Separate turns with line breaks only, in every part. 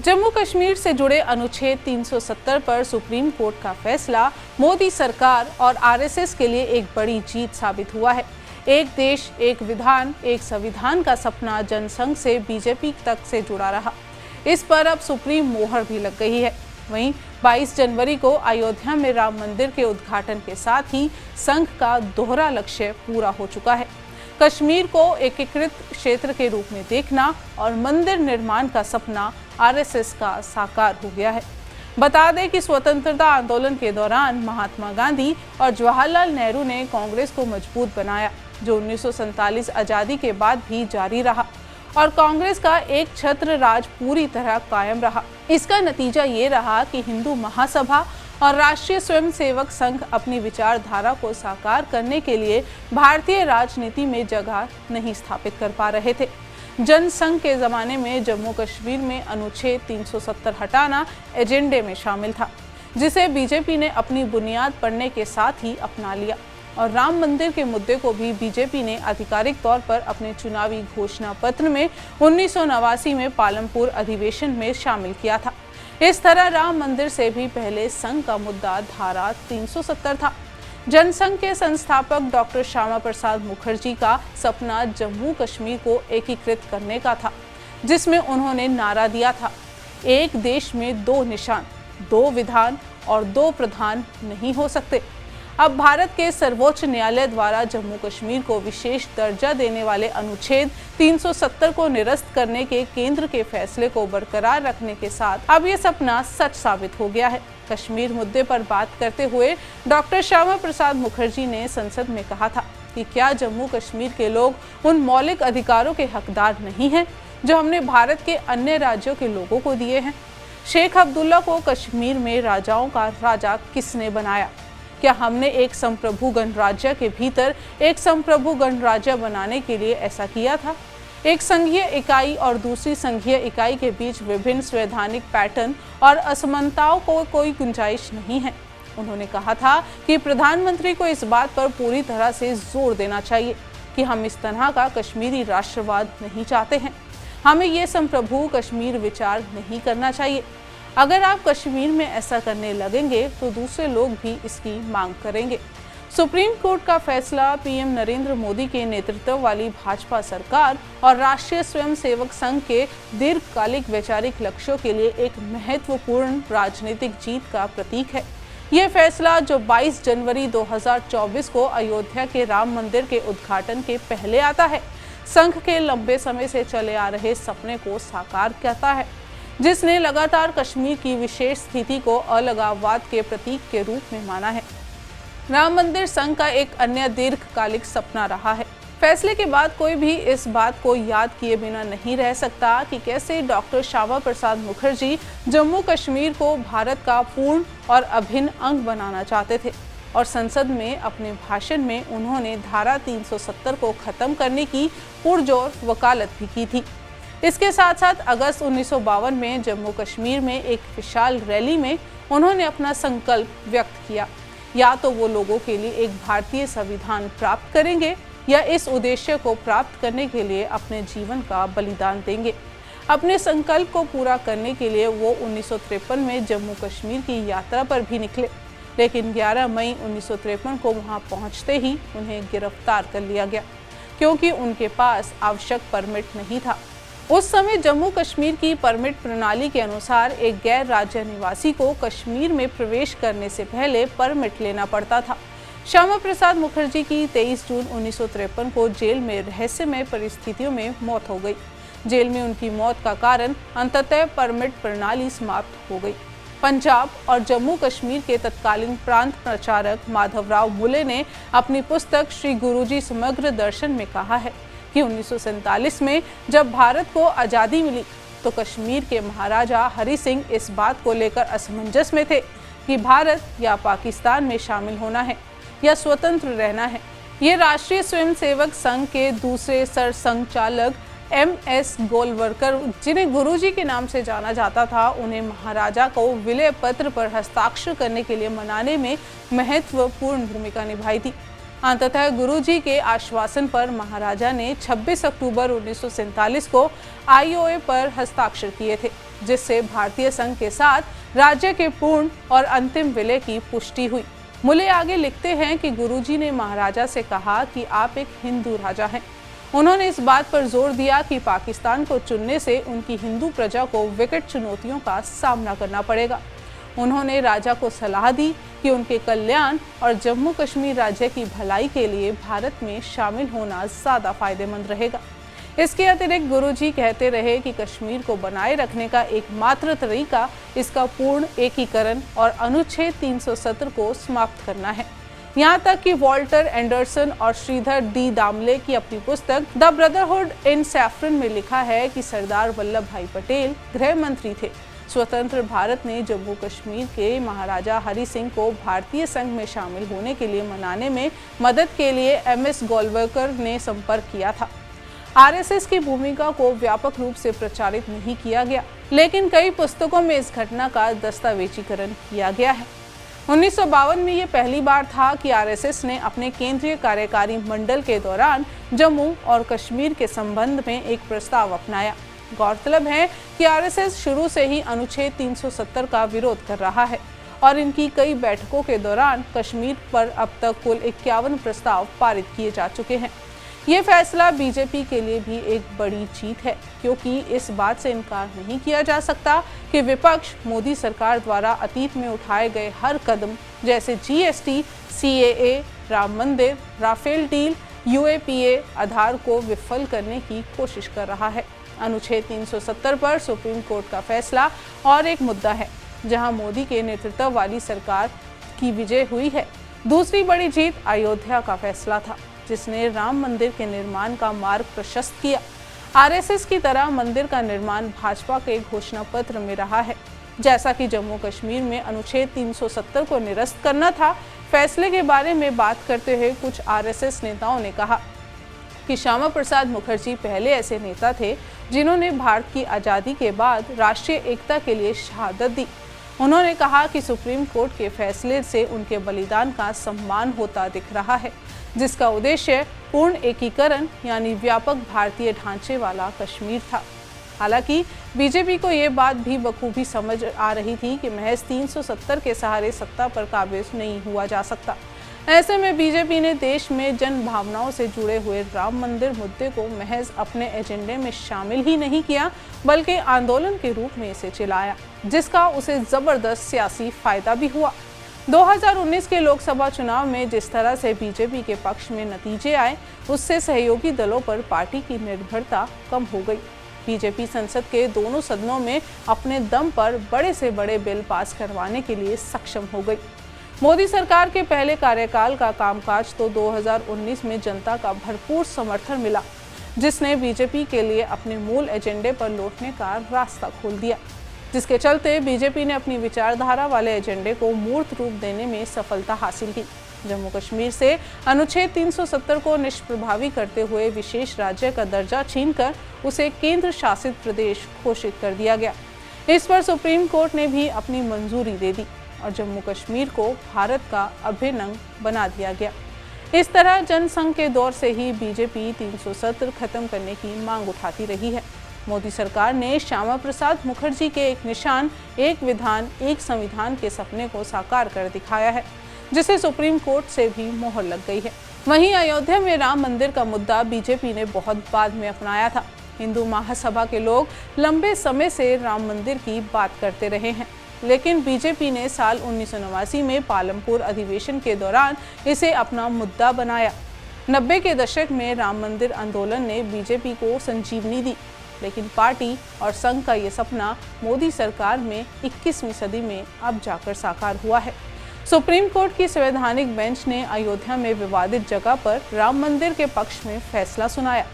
जम्मू कश्मीर से जुड़े अनुच्छेद 370 पर सुप्रीम कोर्ट का फैसला मोदी सरकार और आरएसएस के लिए एक बड़ी जीत साबित हुआ है। एक देश, एक विधान, एक संविधान का सपना जनसंघ से बीजेपी तक से जुड़ा रहा। इस पर अब सुप्रीम मोहर भी लग गई है। वहीं 22 जनवरी को अयोध्या में राम मंदिर के उद्घाटन के साथ ही संघ का दोहरा लक्ष्य पूरा हो चुका है। कश्मीर को एकीकृत क्षेत्र के रूप में देखना और मंदिर निर्माण का सपना आरएसएस का साकार हो गया है। बता दें कि स्वतंत्रता आंदोलन के दौरान महात्मा गांधी और जवाहरलाल नेहरू ने कांग्रेस को मजबूत बनाया, जो 1947 आज़ादी के बाद भी जारी रहा और कांग्रेस का एक छत्र राज पूरी तरह कायम रहा। इसका नतीजा ये रहा कि हिंदू महासभा और राष्ट्रीय स्वयंसेवक संघ अपनी विचारधारा को साकार करने के लिए भारतीय राजनीति में जगह नहीं स्थापित कर पा रहे थे। जनसंघ के ज़माने में जम्मू कश्मीर में अनुच्छेद 370 हटाना एजेंडे में शामिल था, जिसे बीजेपी ने अपनी बुनियाद पड़ने के साथ ही अपना लिया और राम मंदिर के मुद्दे को भी बीजेपी ने आधिकारिक तौर पर अपने चुनावी घोषणा पत्र में 1989 में पालमपुर अधिवेशन में शामिल किया था। इस तरह राम मंदिर से भी पहले संघ का मुद्दा धारा 370 था। जनसंघ के संस्थापक डॉक्टर श्यामा प्रसाद मुखर्जी का सपना जम्मू कश्मीर को एकीकृत करने का था, जिसमें उन्होंने नारा दिया था, एक देश में दो निशान, दो विधान और दो प्रधान नहीं हो सकते। अब भारत के सर्वोच्च न्यायालय द्वारा जम्मू कश्मीर को विशेष दर्जा देने वाले अनुच्छेद 370 को निरस्त करने के केंद्र के फैसले को बरकरार रखने के साथ अब ये सपना सच साबित हो गया है। कश्मीर मुद्दे पर बात करते हुए डॉक्टर श्यामा प्रसाद मुखर्जी ने संसद में कहा था कि क्या जम्मू कश्मीर के लोग उन मौलिक अधिकारों के हकदार नहीं हैं जो हमने भारत के अन्य राज्यों के लोगों को दिए हैं। शेख अब्दुल्ला को कश्मीर में राजाओं का राजा किसने बनाया? क्या हमने एक संप्रभु गणराज्य के भीतर एक संप्रभु गणराज्य बनाने के लिए ऐसा किया था? एक संघीय इकाई और दूसरी संघीय इकाई के बीच विभिन्न संवैधानिक पैटर्न और असमानताओं को कोई गुंजाइश नहीं है। उन्होंने कहा था कि प्रधानमंत्री को इस बात पर पूरी तरह से जोर देना चाहिए कि हम इस तरह का कश्मीरी राष्ट्रवाद नहीं चाहते हैं। हमें ये संप्रभु कश्मीर विचार नहीं करना चाहिए। अगर आप कश्मीर में ऐसा करने लगेंगे तो दूसरे लोग भी इसकी मांग करेंगे। सुप्रीम कोर्ट का फैसला पीएम नरेंद्र मोदी के नेतृत्व वाली भाजपा सरकार और राष्ट्रीय स्वयंसेवक संघ के दीर्घकालिक वैचारिक लक्ष्यों के लिए एक महत्वपूर्ण राजनीतिक जीत का प्रतीक है। यह फैसला, जो 22 जनवरी 2024 को अयोध्या के राम मंदिर के उद्घाटन के पहले आता है, संघ के लंबे समय से चले आ रहे सपने को साकार करता है, जिसने लगातार कश्मीर की विशेष स्थिति को अलगाववाद के प्रतीक के रूप में माना है। राम मंदिर संघ का एक अन्य दीर्घकालिक सपना रहा है। फैसले के बाद कोई भी इस बात को याद किए बिना नहीं रह सकता कि कैसे डॉक्टर श्यामा प्रसाद मुखर्जी जम्मू कश्मीर को भारत का पूर्ण और अभिन्न अंग बनाना चाहते थे और संसद में अपने भाषण में उन्होंने धारा 370 को खत्म करने की पुरजोर वकालत भी की थी। इसके साथ साथ अगस्त 1952 में जम्मू कश्मीर में एक विशाल रैली में उन्होंने अपना संकल्प व्यक्त किया, या तो वो लोगों के लिए एक भारतीय संविधान प्राप्त करेंगे या इस उद्देश्य को प्राप्त करने के लिए अपने जीवन का बलिदान देंगे। अपने संकल्प को पूरा करने के लिए वो 1953 में जम्मू कश्मीर की यात्रा पर भी निकले, लेकिन 11 मई 1953 को वहाँ पहुँचते ही उन्हें गिरफ्तार कर लिया गया, क्योंकि उनके पास आवश्यक परमिट नहीं था। उस समय जम्मू कश्मीर की परमिट प्रणाली के अनुसार एक गैर राज्य निवासी को कश्मीर में प्रवेश करने से पहले परमिट लेना पड़ता था। श्यामा प्रसाद मुखर्जी की 23 जून 1953 को जेल में रहस्यमय परिस्थितियों में मौत हो गई। जेल में उनकी मौत का कारण अंततः परमिट प्रणाली समाप्त हो गई। पंजाब और जम्मू कश्मीर के तत्कालीन प्रांत प्रचारक माधवराव मुले ने अपनी पुस्तक श्री गुरुजी समग्र दर्शन में कहा है कि 1947 में जब भारत को आज़ादी मिली तो कश्मीर के महाराजा हरि सिंह इस बात को लेकर असमंजस में थे कि भारत या पाकिस्तान में शामिल होना है या स्वतंत्र रहना है। ये राष्ट्रीय स्वयंसेवक संघ के दूसरे सरसंघचालक MS गोलवलकर, जिन्हें गुरुजी के नाम से जाना जाता था, उन्हें महाराजा को विलय पत्र पर हस्ताक्षर करने के लिए मनाने में महत्वपूर्ण भूमिका निभाई थी। अंततः गुरुजी के आश्वासन पर महाराजा ने 26 अक्टूबर 1947 को आईओए पर हस्ताक्षर किए थे, जिससे भारतीय संघ के साथ राज्य के पूर्ण और अंतिम विलय की पुष्टि हुई। मुले आगे लिखते हैं कि गुरुजी ने महाराजा से कहा कि आप एक हिंदू राजा हैं। उन्होंने इस बात पर जोर दिया कि पाकिस्तान को चुनने से उनकी हिंदू प्रजा को विकट चुनौतियों का सामना करना पड़ेगा। उन्होंने राजा को सलाह दी कि उनके कल्याण और जम्मू कश्मीर राज्य की भलाई के लिए भारत में शामिल होना ज़्यादा फायदेमंद रहेगा। इसके अतिरिक्त गुरुजी कहते रहे कि कश्मीर को बनाए रखने का एकमात्र तरीका इसका पूर्ण एकीकरण और अनुच्छेद 370 को समाप्त करना है। यहाँ तक कि वॉल्टर एंडरसन और श्रीधर डी दामले की अपनी पुस्तक द ब्रदरहुड इन सैफरन में लिखा है कि सरदार वल्लभ भाई पटेल गृह मंत्री थे। स्वतंत्र भारत ने जम्मू कश्मीर के महाराजा हरि सिंह को भारतीय संघ में शामिल होने के लिए मनाने में मदद के लिए एमएस गोलवलकर ने संपर्क किया था। आरएसएस की भूमिका को व्यापक रूप से प्रचारित नहीं किया गया, लेकिन कई पुस्तकों में इस घटना का दस्तावेजीकरण किया गया है। 1952 में ये पहली बार था कि आरएसएस ने अपने केंद्रीय कार्यकारी मंडल के दौरान जम्मू और कश्मीर के संबंध में एक प्रस्ताव अपनाया। गौरतलब है कि आरएसएस शुरू से ही अनुच्छेद 370 का विरोध कर रहा है और इनकी कई बैठकों के दौरान कश्मीर पर अब तक कुल 51 प्रस्ताव पारित किए जा चुके हैं। ये फैसला बीजेपी के लिए भी एक बड़ी जीत है, क्योंकि इस बात से इनकार नहीं किया जा सकता कि विपक्ष मोदी सरकार द्वारा अतीत में उठाए गए हर कदम जैसे जीएसटी, सीएए, राम मंदिर, राफेल डील, यूएपीए आधार को विफल करने की कोशिश कर रहा है। अनुच्छेद 370 पर सुप्रीम कोर्ट का फैसला और एक मुद्दा है जहां मोदी के नेतृत्व वाली सरकार की विजय हुई है। दूसरी बड़ी जीत अयोध्या का फैसला था, जिसने राम मंदिर के निर्माण का मार्ग प्रशस्त किया। आरएसएस की तरह मंदिर का निर्माण भाजपा के घोषणा पत्र में रहा है। जैसा कि जम्मू कश्मीर में अनुच्छेद 370 को निरस्त करना था, फैसले के बारे में बात करते हुए कुछ आरएसएस नेताओं ने कहा कि श्यामा प्रसाद मुखर्जी पहले ऐसे नेता थे जिन्होंने भारत की आज़ादी के बाद राष्ट्रीय एकता के लिए शहादत दी। उन्होंने कहा कि सुप्रीम कोर्ट के फैसले से उनके बलिदान का सम्मान होता दिख रहा है, जिसका उद्देश्य पूर्ण एकीकरण यानी व्यापक भारतीय ढांचे वाला कश्मीर था। हालांकि बीजेपी को ये बात भी बखूबी समझ आ रही थी कि महज 370 के सहारे सत्ता पर काबिज नहीं हुआ जा सकता। ऐसे में बीजेपी ने देश में जन भावनाओं से जुड़े हुए राम मंदिर मुद्दे को महज अपने एजेंडे में शामिल ही नहीं किया, बल्कि आंदोलन के रूप में इसे चलाया, जिसका उसे जबरदस्त सियासी फायदा भी हुआ। 2019 के लोकसभा चुनाव में जिस तरह से बीजेपी के पक्ष में नतीजे आए, उससे सहयोगी दलों पर पार्टी की निर्भरता कम हो गई। बीजेपी संसद के दोनों सदनों में अपने दम पर बड़े से बड़े बिल पास करवाने के लिए सक्षम हो गई। मोदी सरकार के पहले कार्यकाल का कामकाज तो 2019 में जनता का भरपूर समर्थन मिला, जिसने बीजेपी के लिए अपने मूल एजेंडे पर लौटने का रास्ता खोल दिया, जिसके चलते बीजेपी ने अपनी विचारधारा वाले एजेंडे को मूर्त रूप देने में सफलता हासिल की। जम्मू कश्मीर से अनुच्छेद 370 को निष्प्रभावी करते हुए विशेष राज्य का दर्जा छीनकर उसे केंद्र शासित प्रदेश घोषित कर दिया गया। इस पर सुप्रीम कोर्ट ने भी अपनी मंजूरी दे दी और जम्मू कश्मीर को भारत का अभिन्न अंग बना दिया गया। इस तरह जनसंघ के दौर से ही बीजेपी 370 खत्म करने की मांग उठाती रही है। मोदी सरकार ने श्यामा प्रसाद मुखर्जी के एक निशान, एक विधान, एक संविधान के सपने को साकार कर दिखाया है, जिसे सुप्रीम कोर्ट से भी मोहर लग गई है। वहीं अयोध्या में राम मंदिर का मुद्दा बीजेपी ने बहुत बाद में अपनाया था। हिंदू महासभा के लोग लंबे समय से राम मंदिर की बात करते रहे हैं, लेकिन बीजेपी ने साल 1989 में पालमपुर अधिवेशन के दौरान इसे अपना मुद्दा बनाया। 90 के दशक में राम मंदिर आंदोलन ने बीजेपी को संजीवनी दी, लेकिन पार्टी और संघ का ये सपना मोदी सरकार में 21वीं सदी में अब जाकर साकार हुआ है। सुप्रीम कोर्ट की संवैधानिक बेंच ने अयोध्या में विवादित जगह पर राम मंदिर के पक्ष में फैसला सुनाया,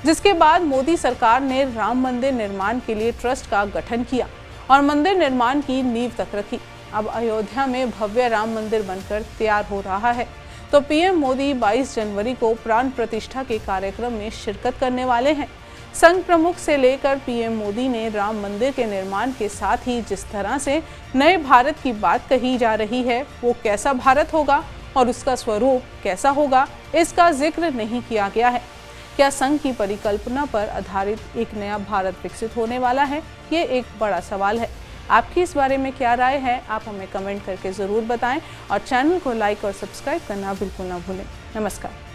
जिसके बाद मोदी सरकार ने राम मंदिर निर्माण के लिए ट्रस्ट का गठन किया और मंदिर निर्माण की नींव तक रखी। अब अयोध्या में भव्य राम मंदिर बनकर तैयार हो रहा है, तो पीएम मोदी 22 जनवरी को प्राण प्रतिष्ठा के कार्यक्रम में शिरकत करने वाले हैं। संघ प्रमुख से लेकर पीएम मोदी ने राम मंदिर के निर्माण के साथ ही जिस तरह से नए भारत की बात कही जा रही है, वो कैसा भारत होगा और उसका स्वरूप कैसा होगा, इसका जिक्र नहीं किया गया है। क्या संघ की परिकल्पना पर आधारित एक नया भारत विकसित होने वाला है? ये एक बड़ा सवाल है। आपकी इस बारे में क्या राय है, आप हमें कमेंट करके ज़रूर बताएं और चैनल को लाइक और सब्सक्राइब करना बिल्कुल ना भूलें। नमस्कार।